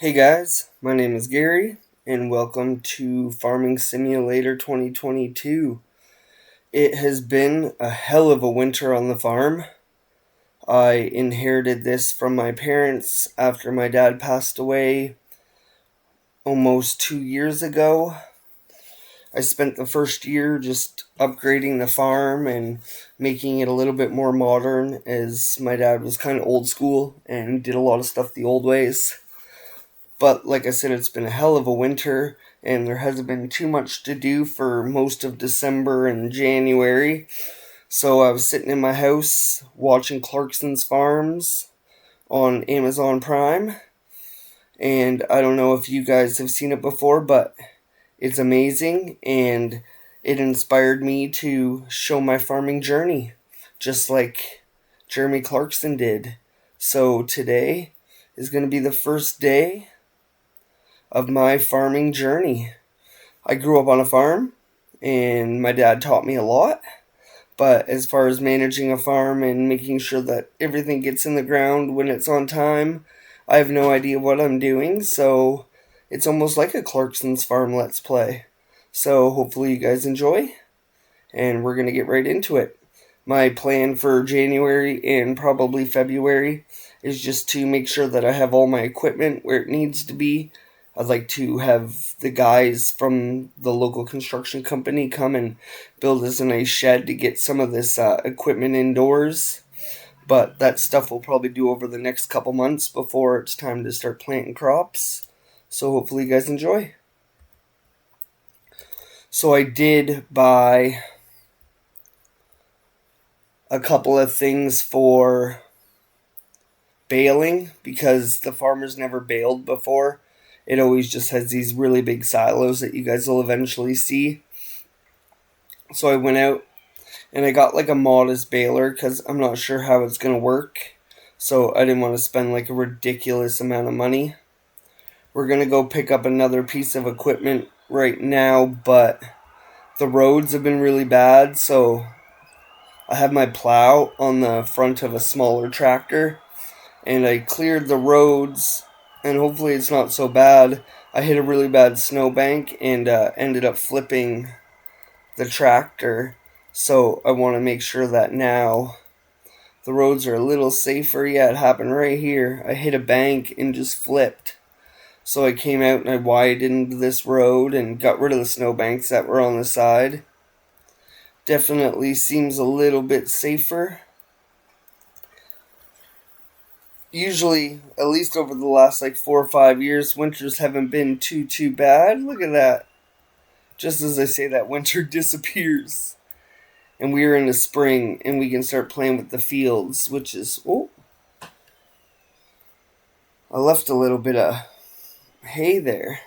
Hey guys, my name is Gary, and welcome to Farming Simulator 2022. It has been a hell of a winter on the farm. I inherited this from my parents after my dad passed away almost 2 years ago. I spent the first year just upgrading the farm and making it a little bit more modern, as my dad was kind of old school and did a lot of stuff the old ways. But like I said, it's been a hell of a winter, and there hasn't been too much to do for most of December and January. So I was sitting in my house watching Clarksons Farms on Amazon Prime. And I don't know if you guys have seen it before, but it's amazing, and it inspired me to show my farming journey, just like Jeremy Clarkson did. So today is going to be the first day of my farming journey. I grew up on a farm, and my dad taught me a lot. But as far as managing a farm and making sure that everything gets in the ground when it's on time, I have no idea what I'm doing. So it's almost like a Clarksons Farm Let's Play. So hopefully you guys enjoy, and we're going to get right into it. My plan for January and probably February is just to make sure that I have all my equipment where it needs to be. I'd like to have the guys from the local construction company come and build us a nice shed to get some of this equipment indoors. But that stuff we'll probably do over the next couple months before it's time to start planting crops. So hopefully you guys enjoy. So I did buy a couple of things for baling because the farmers never baled before. It always just has these really big silos that you guys will eventually see. So I went out and I got like a modest baler because I'm not sure how it's going to work. So I didn't want to spend like a ridiculous amount of money. We're going to go pick up another piece of equipment right now, but the roads have been really bad. So I have my plow on the front of a smaller tractor, and I cleared the roads, and hopefully it's not so bad. I hit a really bad snowbank and ended up flipping the tractor, so I want to make sure that now the roads are a little safer. Yeah, it happened right here. I hit a bank and just flipped. So I came out and I widened this road and got rid of the snowbanks that were on the side. Definitely seems a little bit safer. Usually, at least over the last like 4 or 5 years, winters haven't been too bad. Look at that. Just as I say that, winter disappears. And we are in the spring, and we can start playing with the fields, which is... Oh! I left a little bit of hay there.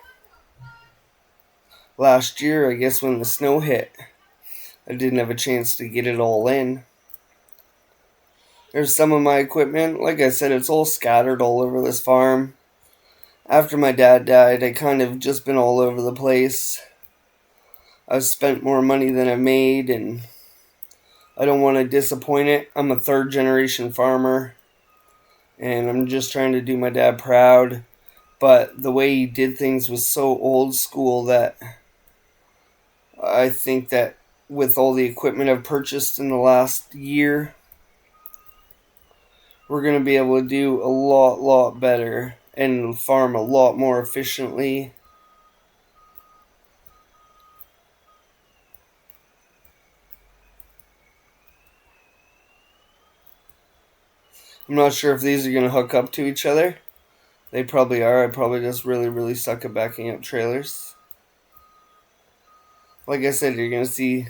Last year, I guess when the snow hit, I didn't have a chance to get it all in. There's some of my equipment. Like I said, it's all scattered all over this farm. After my dad died, I kind of just been all over the place. I've spent more money than I've made, and I don't want to disappoint it. I'm a third generation farmer, and I'm just trying to do my dad proud. But the way he did things was so old school that I think that with all the equipment I've purchased in the last year, we're going to be able to do a lot better and farm a lot more efficiently. I'm not sure if these are going to hook up to each other. They probably are. I probably just really suck at backing up trailers. Like I said, you're going to see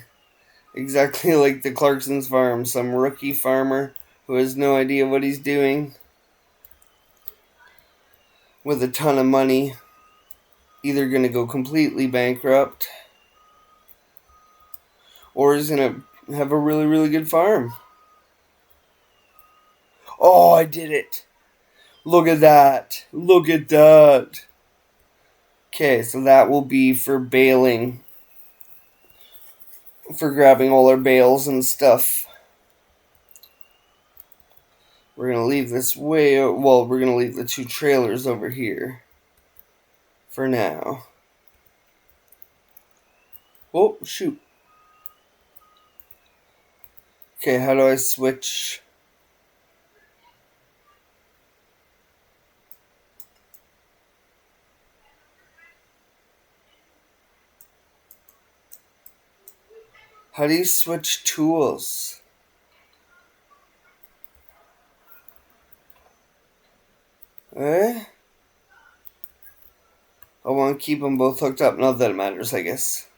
exactly like the Clarksons farm. Some rookie farmer who has no idea what he's doing with a ton of money, either going to go completely bankrupt or he's going to have a really good farm. Oh, I did it. Look at that. Look at that. Okay, so that will be for baling. For grabbing all our bales and stuff. We're going to leave this way... Well, we're going to leave the two trailers over here. for now. Oh, shoot. Okay, how do I switch? How do you switch tools? Eh? I want to keep them both hooked up. Not that it matters, I guess.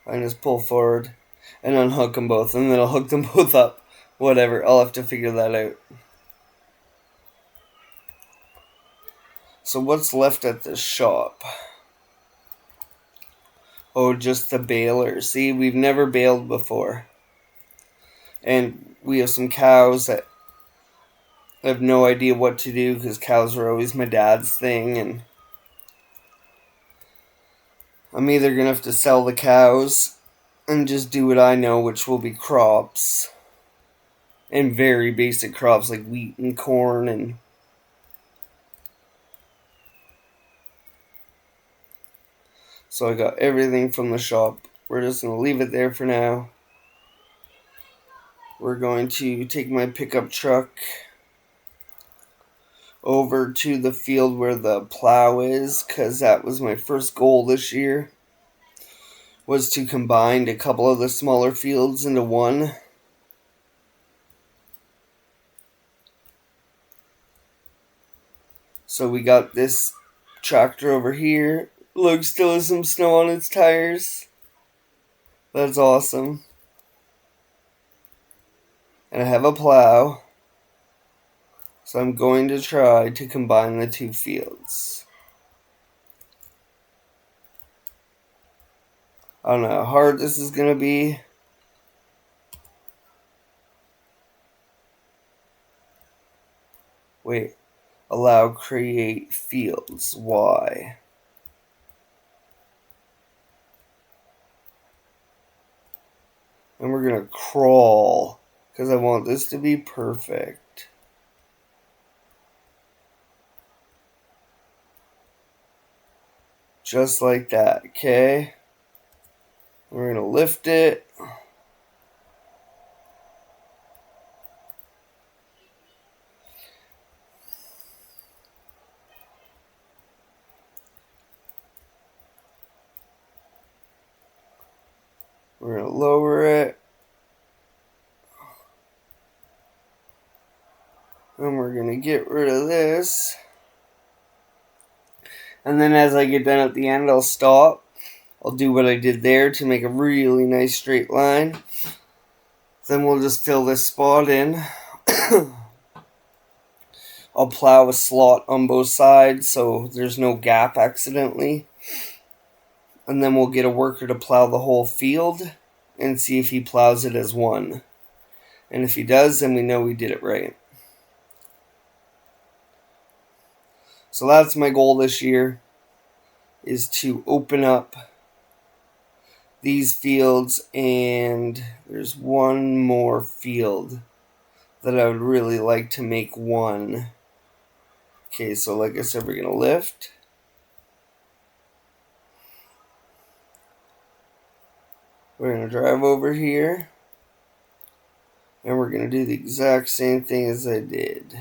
I can just pull forward and unhook them both, and then I'll hook them both up. Whatever, I'll have to figure that out. So what's left at the shop? Oh, just the baler. See, we've never baled before. And we have some cows that I have no idea what to do because cows were always my dad's thing, and I'm either going to have to sell the cows and just do what I know, which will be crops. And very basic crops like wheat and corn and... So I got everything from the shop. We're just going to leave it there for now. We're going to take my pickup truck over to the field where the plow is, because that was my first goal this year, was to combine a couple of the smaller fields into one. So we got this tractor over here. Look, still has some snow on its tires. That's awesome. And I have a plow. So I'm going to try to combine the two fields. I don't know how hard this is going to be. Wait. Allow create fields. Why? And we're going to crawl, because I want this to be perfect. Just like that, okay? We're going to lift it. We're going to lower it. And we're going to get rid of this. And then as I get done at the end, I'll stop. I'll do what I did there to make a really nice straight line. Then we'll just fill this spot in. I'll plow a slot on both sides so there's no gap accidentally. And then we'll get a worker to plow the whole field and see if he plows it as one. And if he does, then we know we did it right. So that's my goal this year, is to open up these fields, and there's one more field that I would really like to make one. Okay, so like I said, we're going to lift. We're going to drive over here. And we're going to do the exact same thing as I did.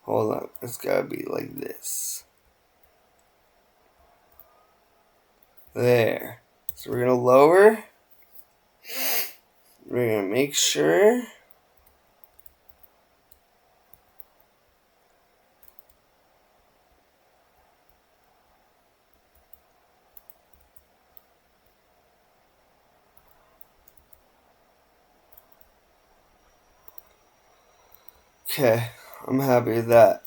Hold on, it's gotta be like this. There. So we're gonna lower. We're gonna make sure. Okay, I'm happy with that.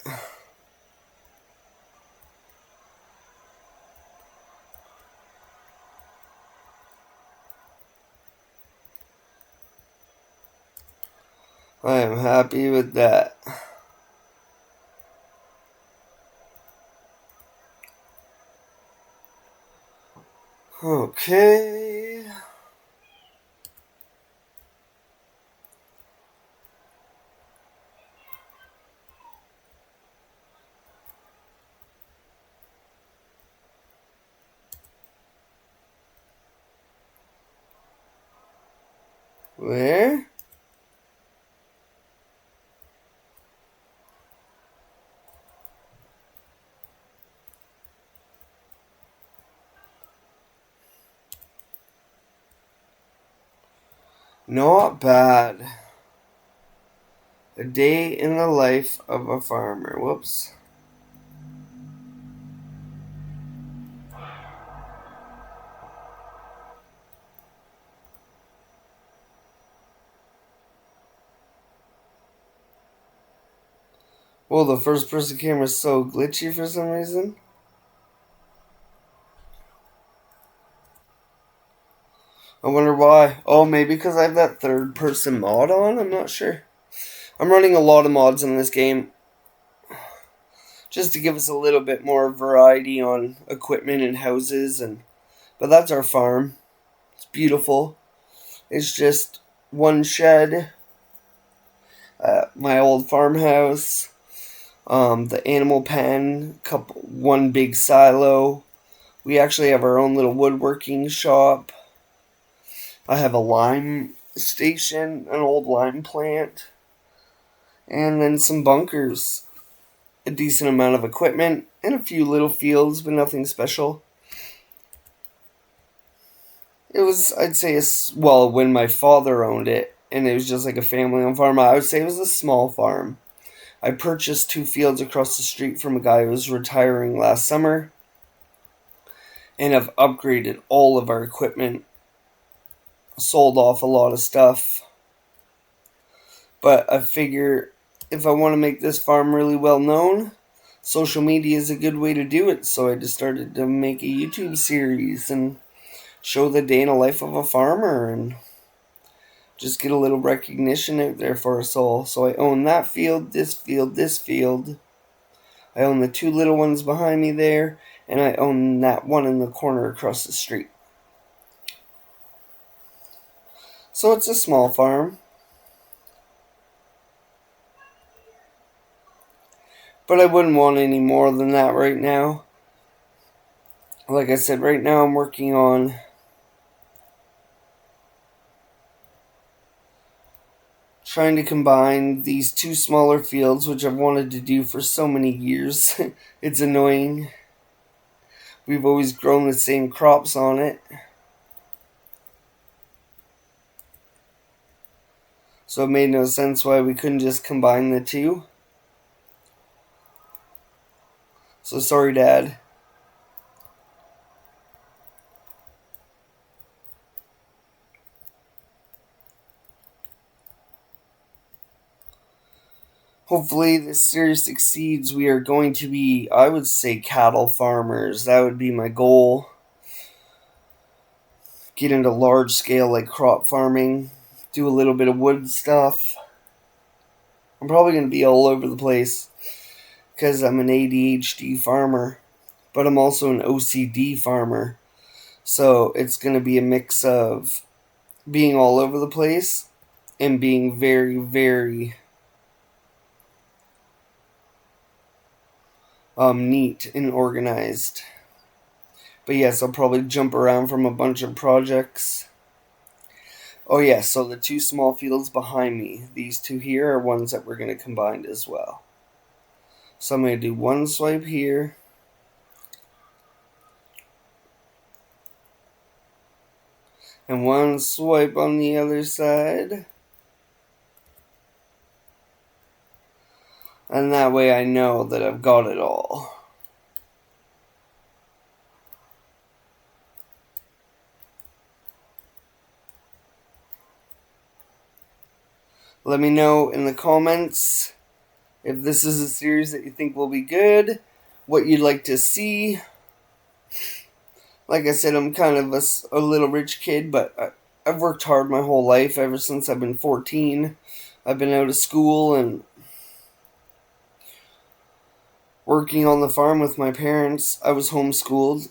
I am happy with that. Okay. Where? Not bad. A day in the life of a farmer. Whoops. Well, the first person camera is so glitchy for some reason. I wonder why. Oh, maybe because I have that third person mod on? I'm not sure. I'm running a lot of mods in this game just to give us a little bit more variety on equipment and houses, but that's our farm. It's beautiful. It's just one shed, my old farmhouse, the animal pen, one big silo. We actually have our own little woodworking shop. I have a lime station, an old lime plant, and then some bunkers, a decent amount of equipment, and a few little fields, but nothing special. It was, I'd say, well, when my father owned it, and it was just like a family-owned farm, I would say it was a small farm. I purchased 2 fields across the street from a guy who was retiring last summer, and have upgraded all of our equipment, sold off a lot of stuff. But I figure if I want to make this farm really well known, social media is a good way to do it. So I just started to make a YouTube series and show the day in the life of a farmer and just get a little recognition out there for us all. So I own that field, this field, this field. I own the 2 little ones behind me there, and I own that one in the corner across the street. So it's a small farm. But I wouldn't want any more than that right now. Like I said, right now I'm working on trying to combine these 2 smaller fields, which I've wanted to do for so many years. It's annoying. We've always grown the same crops on it. So it made no sense why we couldn't just combine the 2. So sorry, Dad. Hopefully this series succeeds. We are going to be, I would say, cattle farmers. That would be my goal. Get into large scale like crop farming. Do a little bit of wood stuff. I'm probably going to be all over the place because I'm an ADHD farmer, but I'm also an OCD farmer. So it's going to be a mix of being all over the place and being very, very neat and organized. But yes, I'll probably jump around from a bunch of projects. Oh yeah, so the 2 small fields behind me, these 2 here are ones that we're going to combine as well. So I'm going to do one swipe here. And one swipe on the other side. And that way I know that I've got it all. Let me know in the comments if this is a series that you think will be good, what you'd like to see. Like I said, I'm kind of a little rich kid, but I've worked hard my whole life, ever since I've been 14. I've been out of school and working on the farm with my parents. I was homeschooled.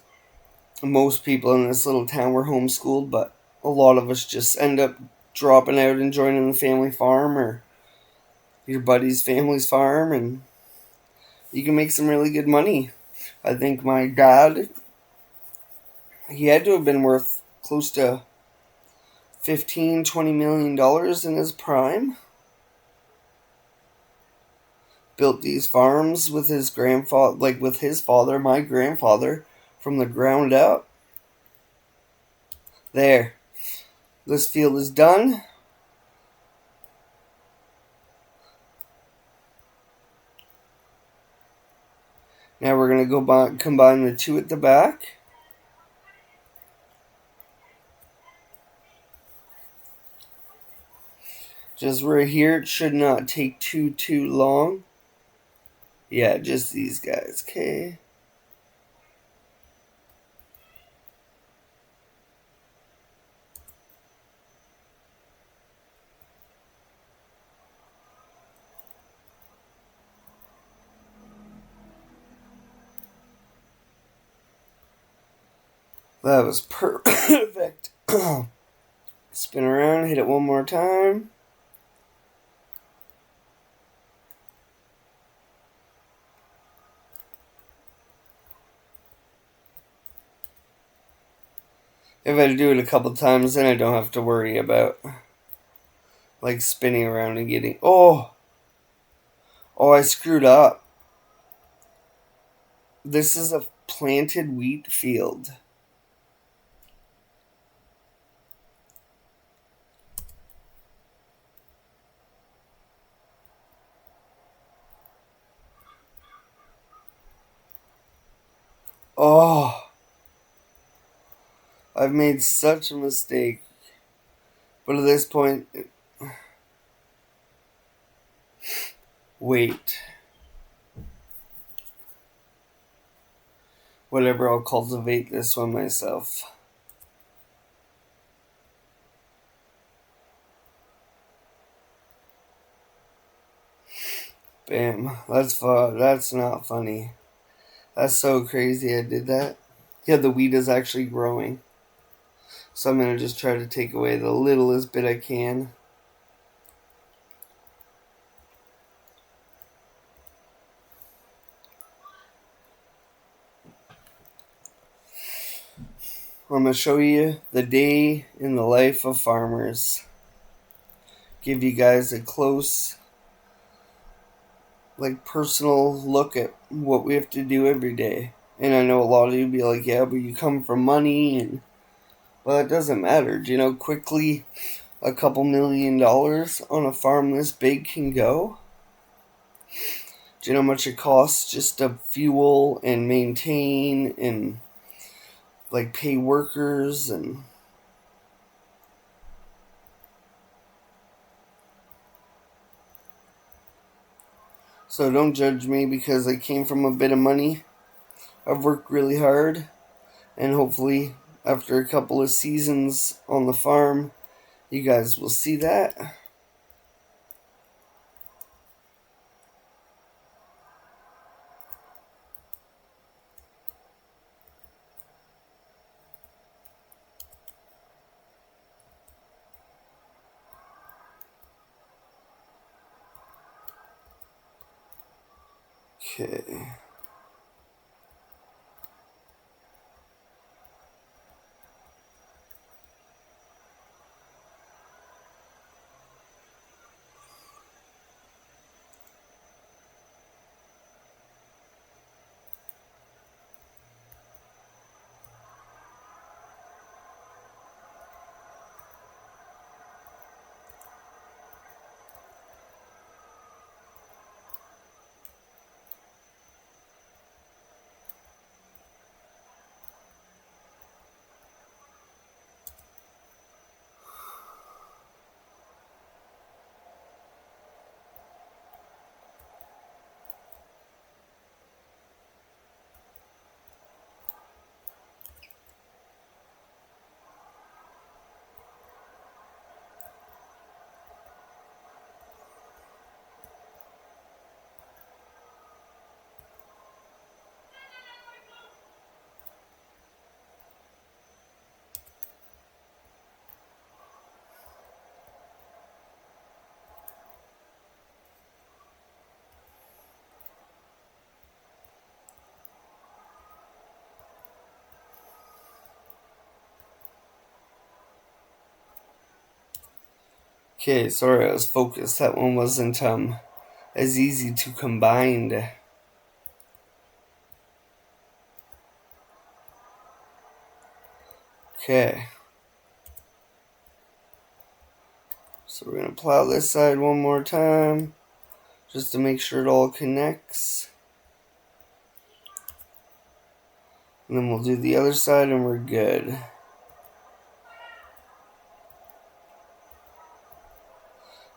Most people in this little town were homeschooled, but a lot of us just end up dropping out and joining the family farm or your buddy's family's farm, and you can make some really good money. I think my dad, he had to have been worth close to $15-20 million in his prime. Built these farms with his grandfather, like with his father, my grandfather, from the ground up. There. This field is done. Now we're going to go combine the two at the back. Just right here. It should not take too long. Yeah, just these guys. Okay. That was perfect. Spin around, hit it one more time. If I do it a couple times, then I don't have to worry about like spinning around and getting... Oh, I screwed up. This is a planted wheat field. Oh, I've made such a mistake. But at this point... Wait. Whatever, I'll cultivate this one myself. Bam. That's fun. That's not funny. That's so crazy I did that. Yeah, the wheat is actually growing. So I'm going to just try to take away the littlest bit I can. I'm going to show you the day in the life of farmers. Give you guys a close, like, personal look at what we have to do every day. And I know a lot of you be like, yeah, but you come from money. And well, it doesn't matter. Do you know quickly a couple $1 million on a farm this big can go? Do you know how much it costs just to fuel and maintain and like pay workers? And so don't judge me because I came from a bit of money. I've worked really hard, and hopefully after a couple of seasons on the farm, you guys will see that. Okay. Okay, sorry I was focused. That one wasn't as easy to combine. Okay. So we're going to plow this side one more time, just to make sure it all connects. And then we'll do the other side and we're good.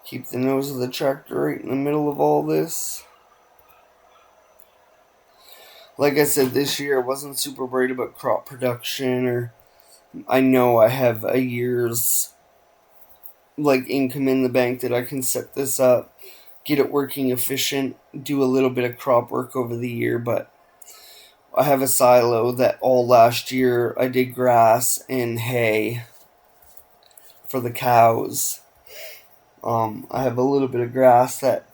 Keep the nose of the tractor right in the middle of all this. Like I said, this year I wasn't super worried about crop production, or I know I have a year's income in the bank that I can set this up, get it working efficient, do a little bit of crop work over the year. But I have a silo that all last year I did grass and hay for the cows. I have a little bit of grass that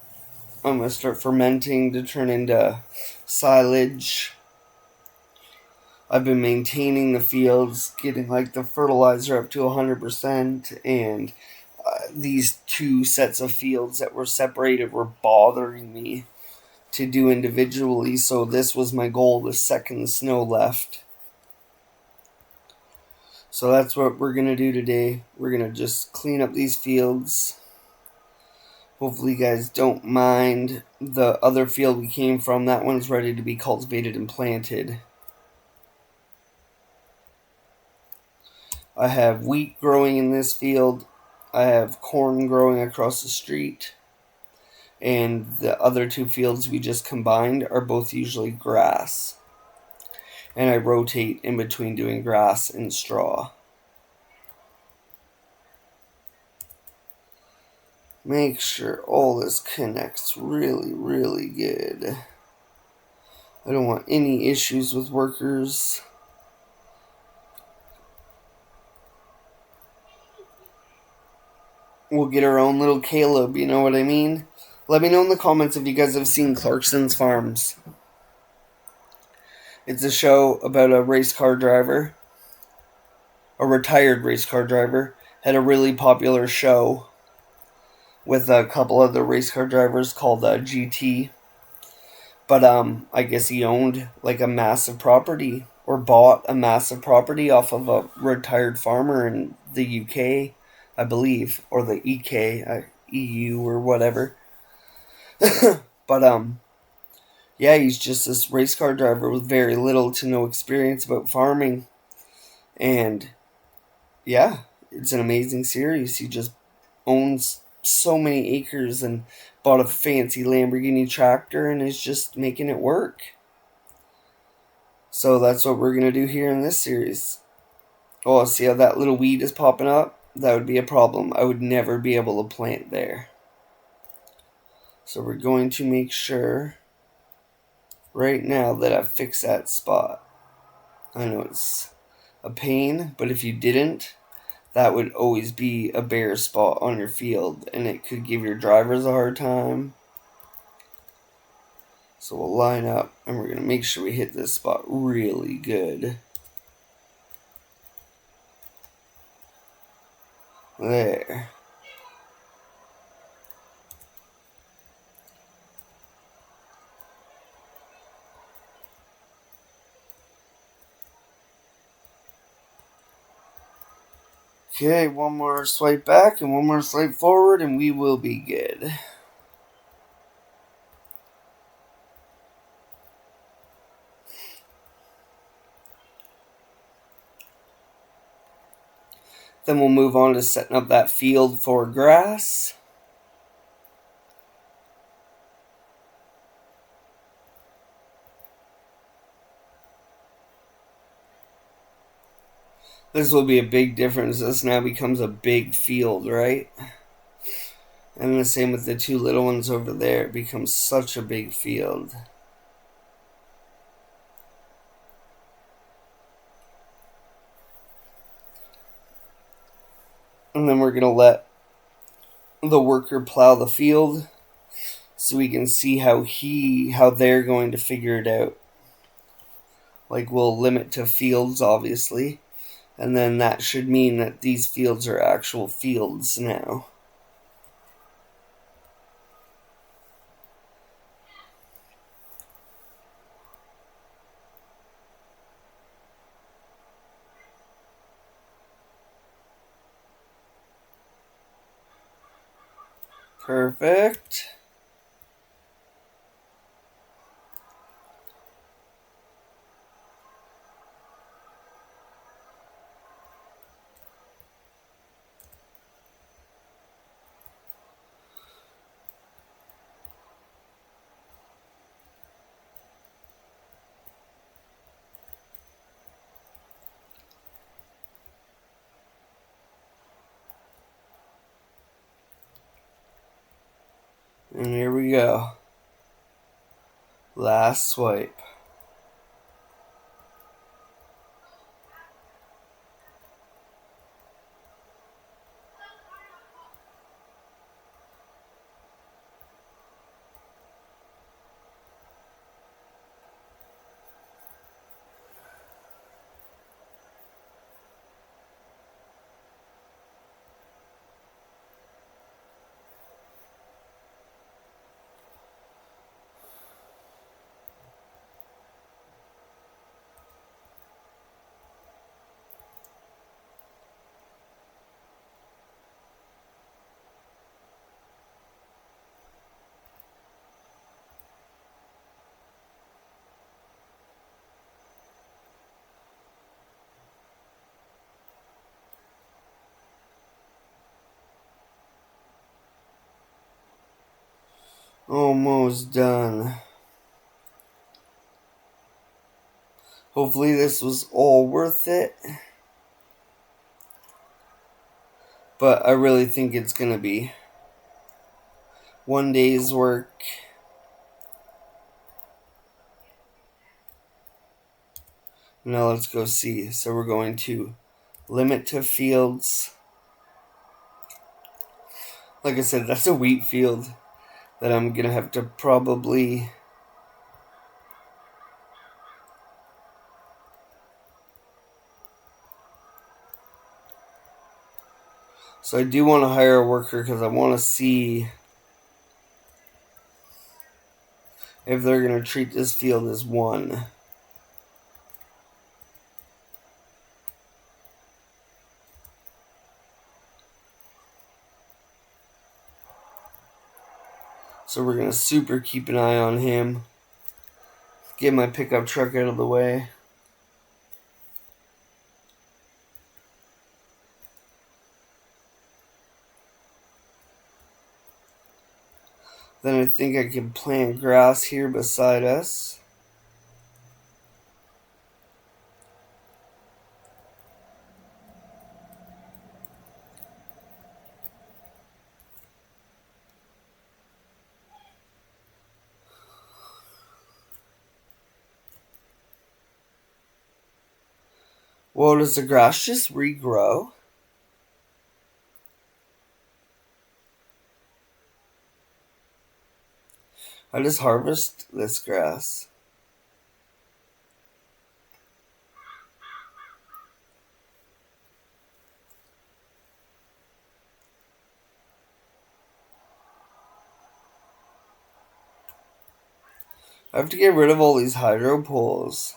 I'm going to start fermenting to turn into silage. I've been maintaining the fields, getting the fertilizer up to 100%, and these two sets of fields that were separated were bothering me to do individually, so this was my goal the second the snow left. So that's what we're going to do today. We're going to just clean up these fields. Hopefully you guys don't mind the other field we came from. That one's ready to be cultivated and planted. I have wheat growing in this field. I have corn growing across the street. And the other two fields we just combined are both usually grass. And I rotate in between doing grass and straw. Make sure all this connects really, really good. I don't want any issues with workers. We'll get our own little Caleb, you know what I mean? Let me know in the comments if you guys have seen Clarksons Farms. It's a show about a race car driver. A retired race car driver. Had a really popular show with a couple other race car drivers called GT. But I guess he owned a massive property, or bought a massive property off of a retired farmer in the UK, I believe, or the EK, EU or whatever. But yeah, he's just this race car driver with very little to no experience about farming. And yeah, it's an amazing series. He just owns so many acres and bought a fancy Lamborghini tractor and is just making it work. So that's what we're going to do here in this series. Oh, see how that little weed is popping up? That would be a problem. I would never be able to plant there. So we're going to make sure right now that I fix that spot. I know it's a pain, but if you didn't, that would always be a bare spot on your field, and it could give your drivers a hard time. So we'll line up, and we're going to make sure we hit this spot really good. There. Okay, one more swipe back and one more swipe forward, and we will be good. Then we'll move on to setting up that field for grass. This will be a big difference. This now becomes a big field, right? And the same with the two little ones over there. It becomes such a big field. And then we're going to let the worker plow the field so we can see how they're going to figure it out. We'll limit to fields, obviously. And then that should mean that these fields are actual fields now. Perfect. And here we go. Last swipe. Almost done. Hopefully this was all worth it. But I really think it's going to be. One day's work. Now let's go see. So we're going to limit to fields. Like I said, that's a wheat field that I'm going to have to probably... So I do want to hire a worker because I want to see if they're going to treat this field as one. So we're going to super keep an eye on him. Get my pickup truck out of the way. Then I think I can plant grass here beside us. Well, does the grass just regrow? I just harvest this grass. I have to get rid of all these hydro poles.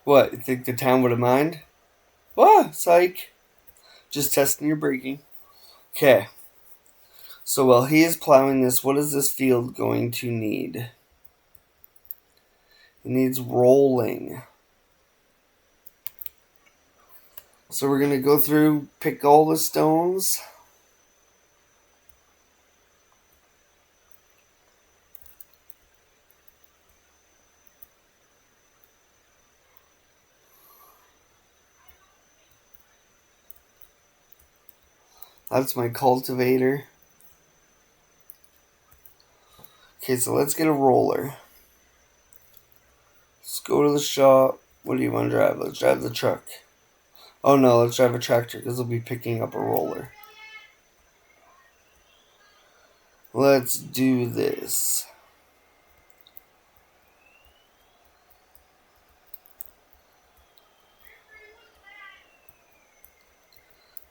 What, you think the town would have mind? What? Psych. Just testing your braking. Okay. So while he is plowing this, what is this field going to need? It needs rolling. So we're going to go through, pick all the stones. That's my cultivator. Okay, so let's get a roller. Let's go to the shop. What do you want to drive? Let's drive the truck. Oh no, let's drive a tractor because we'll be picking up a roller. Let's do this.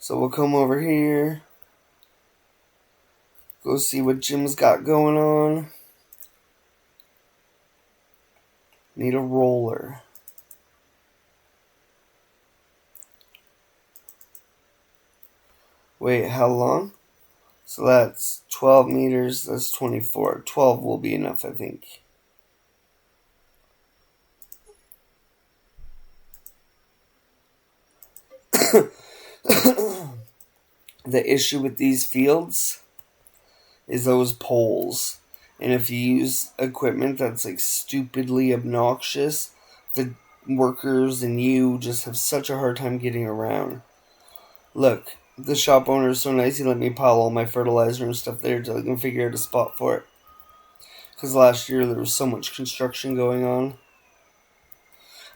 So we'll come over here. Go see what Jim's got going on. need a roller. Wait, how long? So that's 12 meters, that's 24. 12 will be enough, I think. The issue with these fields is those poles. And if you use equipment that's like stupidly obnoxious, the workers and you just have such a hard time getting around. Look, the shop owner is so nice, he let me pile all my fertilizer and stuff there till I can figure out a spot for it. Because last year there was so much construction going on.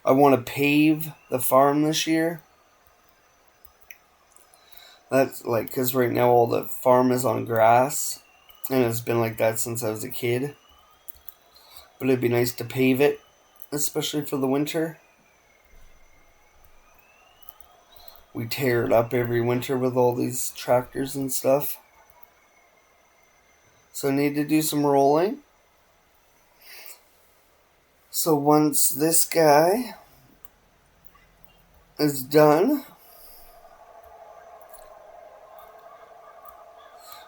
I want to pave the farm this year. That's like, because right now all the farm is on grass. And it's been like that since I was a kid. But it'd be nice to pave it, especially for the winter. We tear it up every winter with all these tractors and stuff. So I need to do some rolling. So once this guy is done,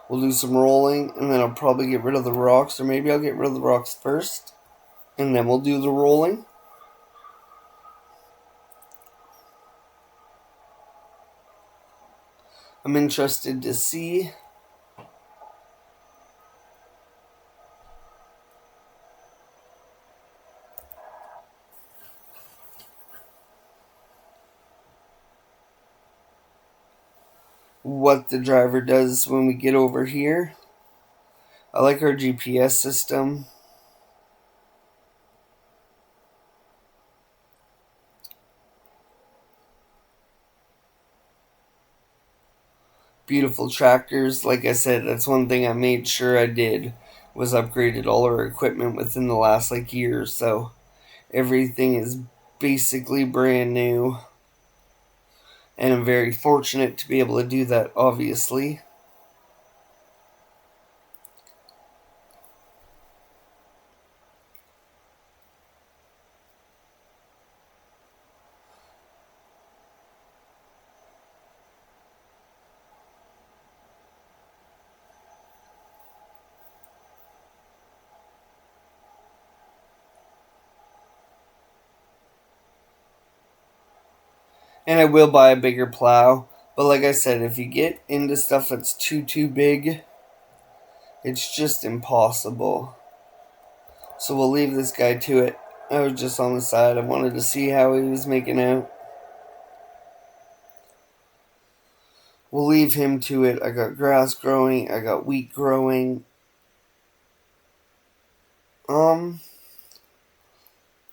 we'll do some rolling, and then I'll probably get rid of the rocks, or maybe I'll get rid of the rocks first, and then we'll do the rolling. I'm interested to see what the driver does when we get over here. I like our GPS system. Beautiful tractors. Like I said, that's one thing I made sure I did, was upgraded all our equipment within the last year or so. Everything is basically brand new. And I'm very fortunate to be able to do that, obviously. And I will buy a bigger plow. But like I said, if you get into stuff that's too big, it's just impossible. So we'll leave this guy to it. I was just on the side. I wanted to see how he was making out. We'll leave him to it. I got grass growing. I got wheat growing.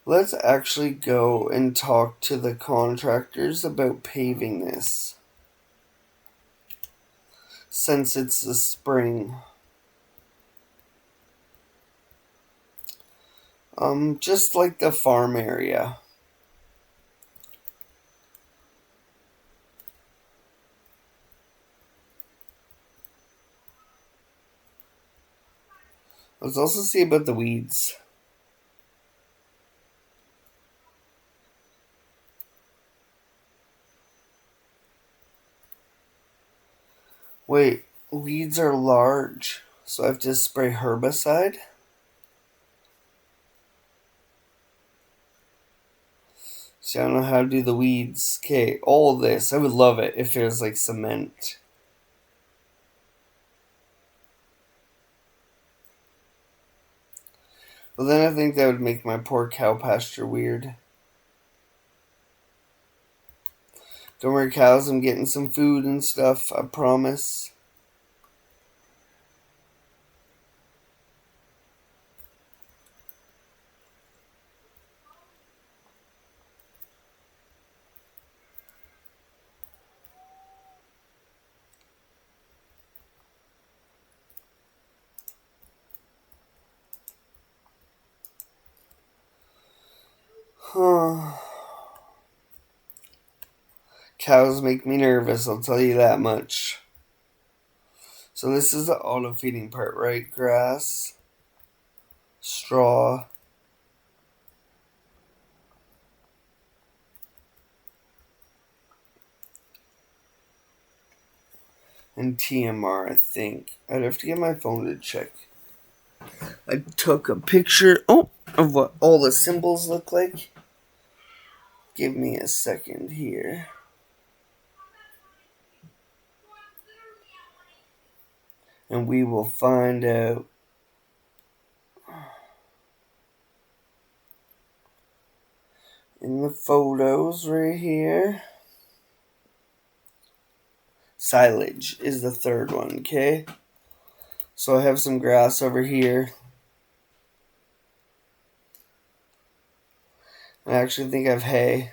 Let's actually go and talk to the contractors about paving this, since it's the spring. Just like the farm area. Let's also see about the weeds. Wait, weeds are large, so I have to spray herbicide? See, I don't know how to do the weeds. Okay, all this. I would love it if it was like cement. But then I think that would make my poor cow pasture weird. Don't worry, cows, I'm getting some food and stuff, I promise. Cows make me nervous, I'll tell you that much. So this is the auto feeding part, right? Grass, straw, and TMR, I think. I'd have to get my phone to check. I took a picture of what all the symbols look like. Give me a second here. And we will find out. In the photos right here. Silage is the third one, okay? So I have some grass over here. I actually think I have hay.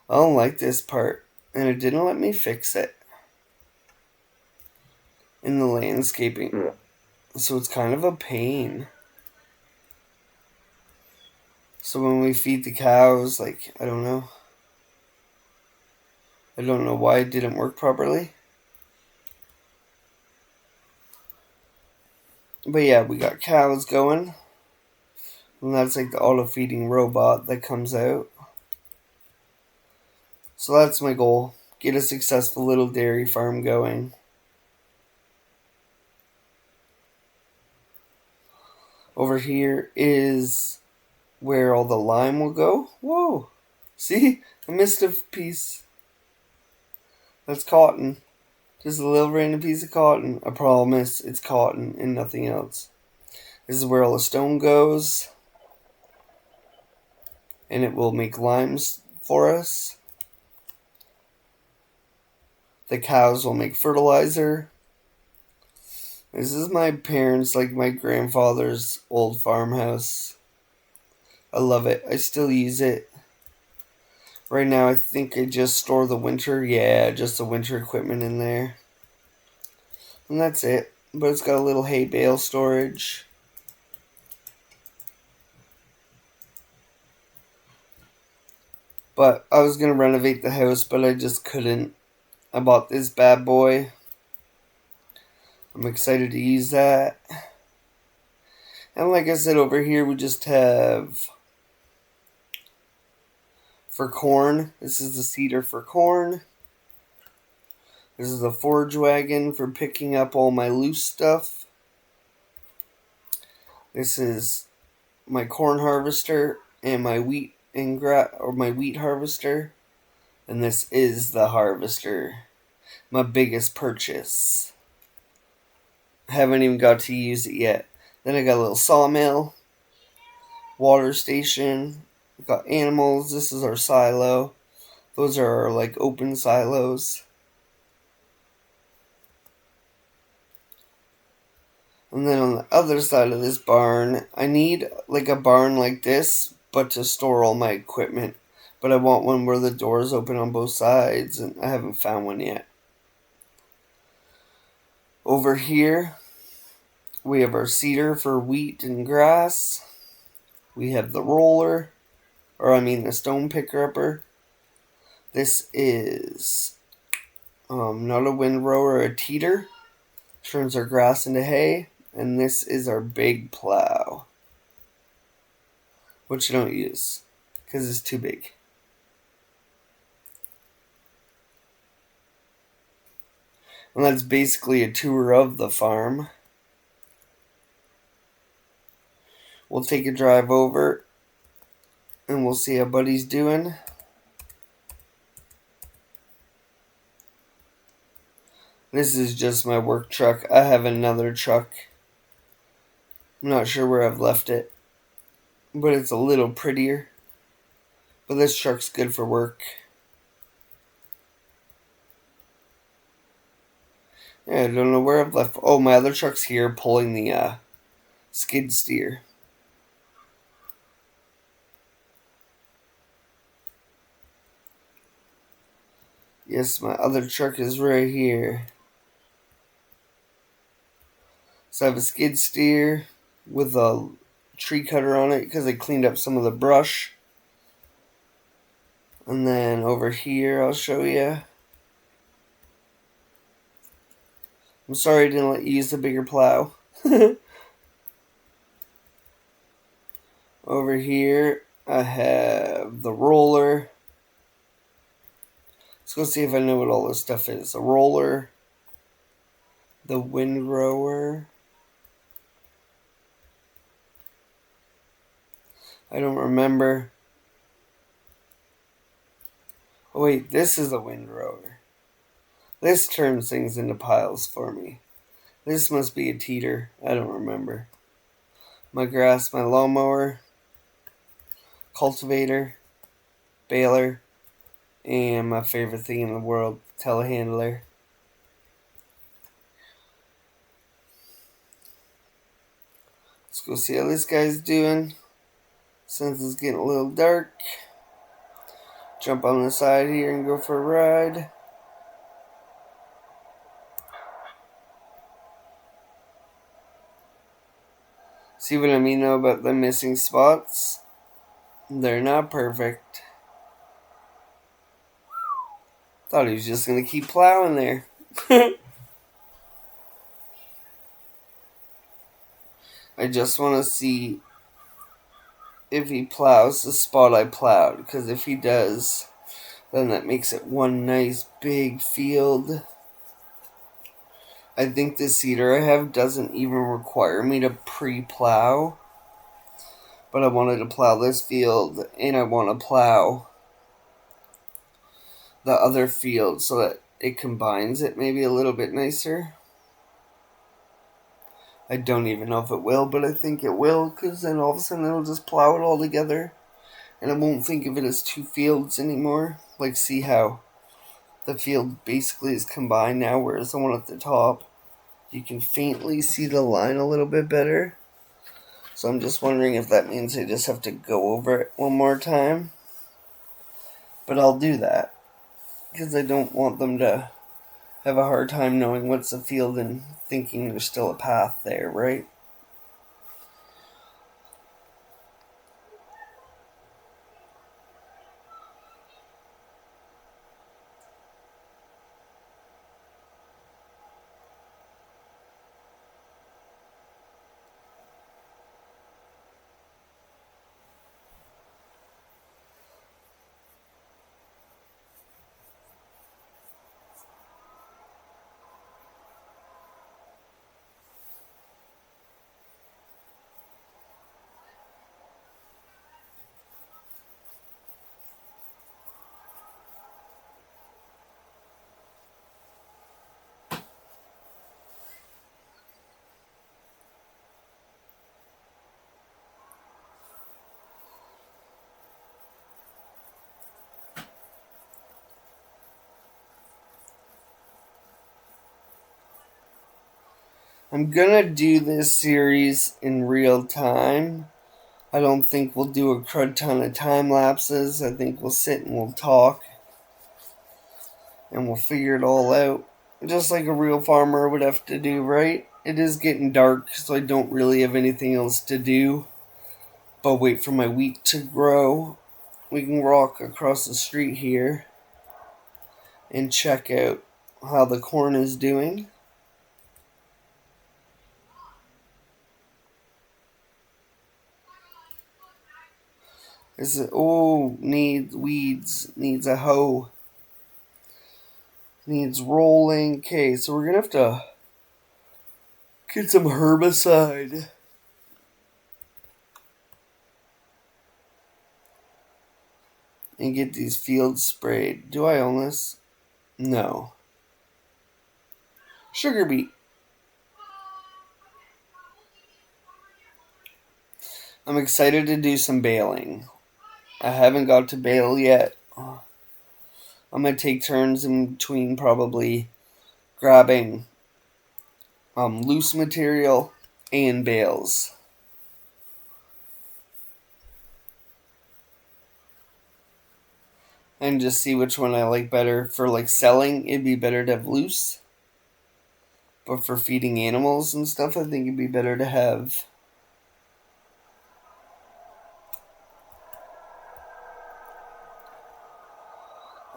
I don't like this part, and it didn't let me fix it in the landscaping. So it's kind of a pain. So when we feed the cows, like, I don't know. I don't know why it didn't work properly. But yeah, we got cows going. And that's like the auto-feeding robot that comes out. So that's my goal. Get a successful little dairy farm going. Over here is where all the lime will go. Whoa! See? I missed a piece. That's cotton. Just a little random piece of cotton. I promise it's cotton and nothing else. This is where all the stone goes. And it will make limes for us. The cows will make fertilizer. This is my parents', like my grandfather's old farmhouse. I love it. I still use it. Right now I think I just store the winter. Yeah, just the winter equipment in there. And that's it. But it's got a little hay bale storage. But I was going to renovate the house, but I just couldn't. I bought this bad boy. I'm excited to use that. And like I said, over here we just have for corn. This is the seeder for corn. This is a forage wagon for picking up all my loose stuff. This is my corn harvester and my wheat my wheat harvester. And this is the harvester. My biggest purchase. Haven't even got to use it yet. Then I got a little sawmill, water station, we got animals. This is our silo. Those are our like open silos. And then on the other side of this barn, I need like a barn like this, but to store all my equipment. But I want one where the doors open on both sides, and I haven't found one yet. Over here, we have our seeder for wheat and grass. We have the roller, the stone picker upper. This is not a windrower, a teeter. Turns our grass into hay. And this is our big plow, which I don't use because it's too big. And that's basically a tour of the farm. We'll take a drive over and we'll see how Buddy's doing. This is just my work truck. I have another truck. I'm not sure where I've left it, but it's a little prettier. But this truck's good for work. Yeah, I don't know where I've left. Oh, my other truck's here pulling the skid steer. Yes, my other truck is right here. So I have a skid steer with a tree cutter on it because I cleaned up some of the brush. And then over here, I'll show you. I'm sorry I didn't let you use the bigger plow. Over here, I have the roller. It's go see if I know what all this stuff is. A roller, the windrower. I don't remember. Oh wait, this is a windrower. This turns things into piles for me. This must be a teeter. I don't remember. My grass, my lawnmower, cultivator, baler, and my favorite thing in the world, telehandler. Let's go see how this guy's doing. Since it's getting a little dark, jump on the side here and go for a ride. See what I mean though about the missing spots? They're not perfect. Thought he was just going to keep plowing there. I just want to see if he plows the spot I plowed. Because if he does, then that makes it one nice big field. I think the seeder I have doesn't even require me to pre-plow. But I wanted to plow this field, and I want to plow the other field so that it combines it maybe a little bit nicer. I don't even know if it will, but I think it will, because then all of a sudden it'll just plow it all together, and I won't think of it as two fields anymore. Like, see how the field basically is combined now, whereas the one at the top, you can faintly see the line a little bit better. So I'm just wondering if that means I just have to go over it one more time. But I'll do that, because I don't want them to have a hard time knowing what's a field and thinking there's still a path there, right? I'm gonna do this series in real time. I don't think we'll do a crud ton of time lapses. I think we'll sit and we'll talk and we'll figure it all out. Just like a real farmer would have to do, right? It is getting dark, so I don't really have anything else to do but wait for my wheat to grow. We can walk across the street here and check out how the corn is doing. Is it, needs weeds, needs a hoe, needs rolling. Okay, so we're gonna have to get some herbicide. And get these fields sprayed. Do I own this? No. Sugar beet. I'm excited to do some baling. I haven't got to bale yet. I'm going to take turns in between probably grabbing loose material and bales. And just see which one I like better. For like selling, it'd be better to have loose. But for feeding animals and stuff, I think it'd be better to have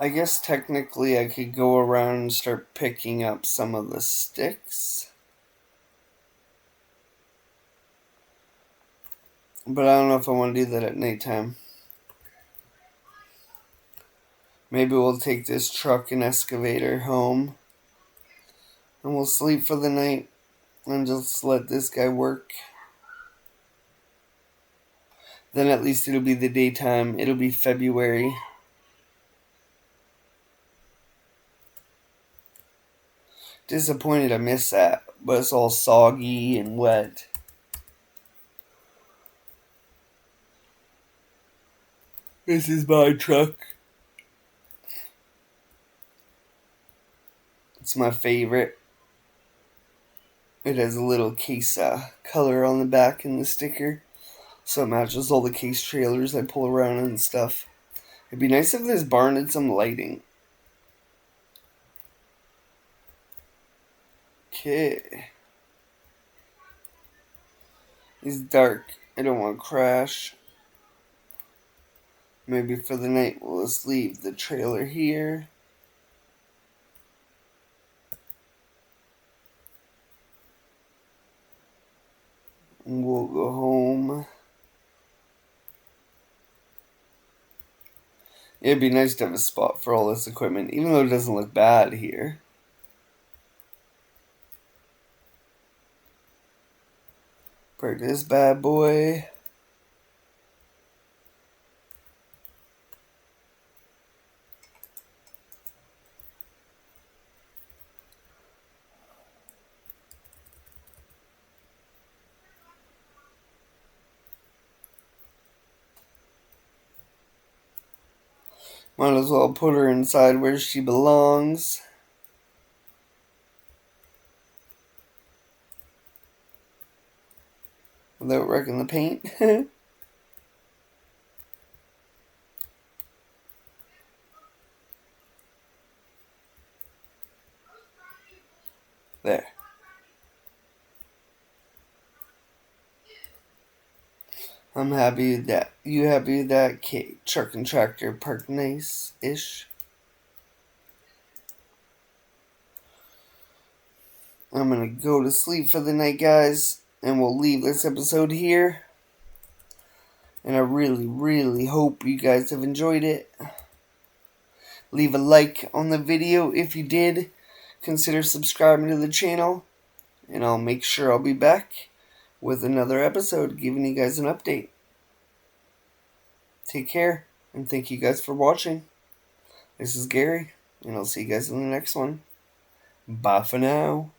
I guess technically I could go around and start picking up some of the sticks. But I don't know if I want to do that at nighttime. Maybe we'll take this truck and excavator home. And we'll sleep for the night. And just let this guy work. Then at least it'll be the daytime. It'll be February. Disappointed I missed that. But it's all soggy and wet. This is my truck. It's my favorite. It has a little case color on the back in the sticker. So it matches all the case trailers I pull around and stuff. It'd be nice if this barn had some lighting. Okay. It's dark. I don't want to crash. Maybe for the night we'll just leave the trailer here. And we'll go home. It'd be nice to have a spot for all this equipment, even though it doesn't look bad here. Park this bad boy. Might as well put her inside where she belongs. Without wrecking the paint. There. I'm happy with that. You happy with that? Okay, truck and tractor parked nice-ish. I'm gonna go to sleep for the night, guys. And we'll leave this episode here. And I really, really hope you guys have enjoyed it. Leave a like on the video if you did. Consider subscribing to the channel. And I'll make sure I'll be back with another episode giving you guys an update. Take care, and thank you guys for watching. This is Gary, and I'll see you guys in the next one. Bye for now.